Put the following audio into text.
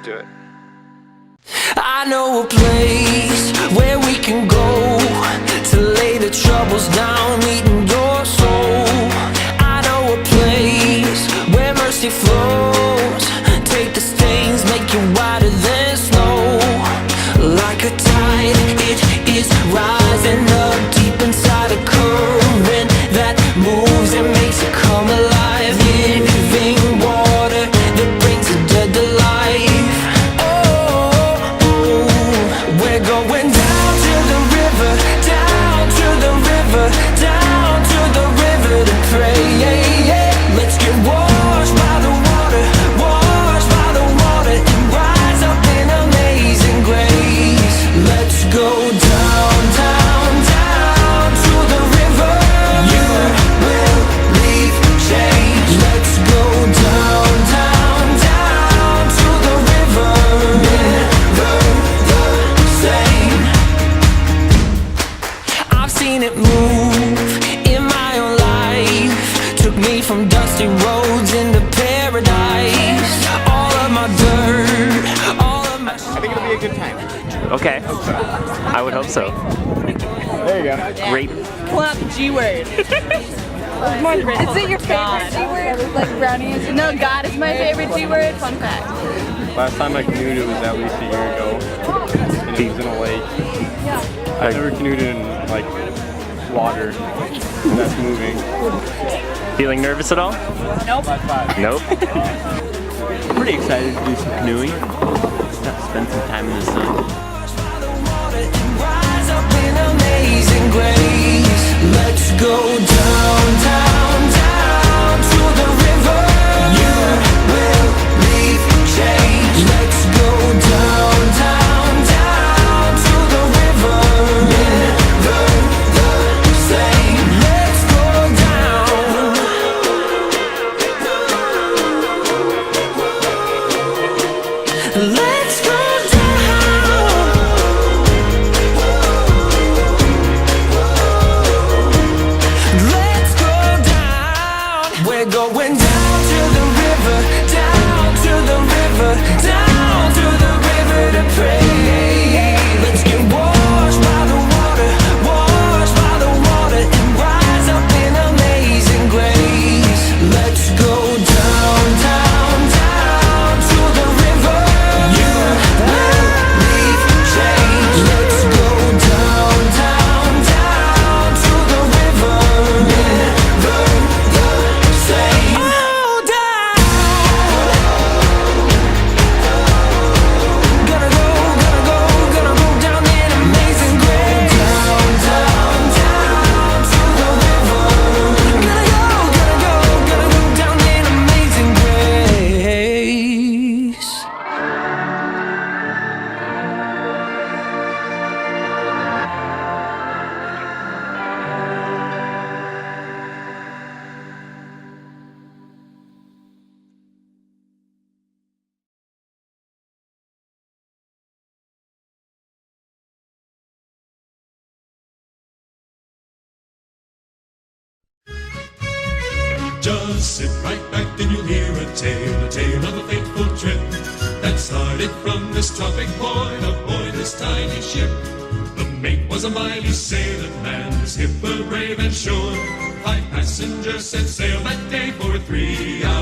do it. I know a place where we can go to lay the troubles down, eating your soul. I know a place where mercy flows. Take the stains, make you whiter than snow. Like a tide, it is rising up deep inside a current that moves and makes it come alive. Living water that brings the dead to life. We're going down to the river, down to the river, down to the river to pray. Let's get washed by the water, washed by the water, and rise up in amazing grace. Let's go down, down, down to the river. You will leave change. Let's go down, down, down to the river. I've seen it move in my own life. Took me from dusty roads into paradise. All of my dirt, all of my... I think it'll be a good time. Okay. I would hope so. There you go. Great. Pull out the G word. Is it your favorite G word? Like brownies? No, God is my favorite G word. Fun fact. Last time I canoed, it was at least a year ago, and it was in a lake. I've never canoed in like water that's moving. Feeling nervous at all? Nope. Nope. Pretty excited to do some canoeing. Spend some time in the sun. Rise up in amazing grace. Let's go down, down, down to the river. You will leave change. Let's go down, down, down to the river. Never the same. Let's go down. Let's go down. Let's go down. We're going down to the river, down to the river, down to the river to pray. Let's get washed by the water, washed by the water, and rise up in amazing grace. Let's go down, down, down to the river. You will leave change. Let's go down, down, down to the river. Never the same. Oh, down. Gonna go down in amazing grace. Down, down, down to the river. Gonna go down in amazing grace. Just sit right back and you'll hear a tale of a fateful trip that started from this tropic point aboard this tiny ship. The mate was a mighty sailor man, his hip were brave and sure. 5 passengers set sail that day for 3 hours.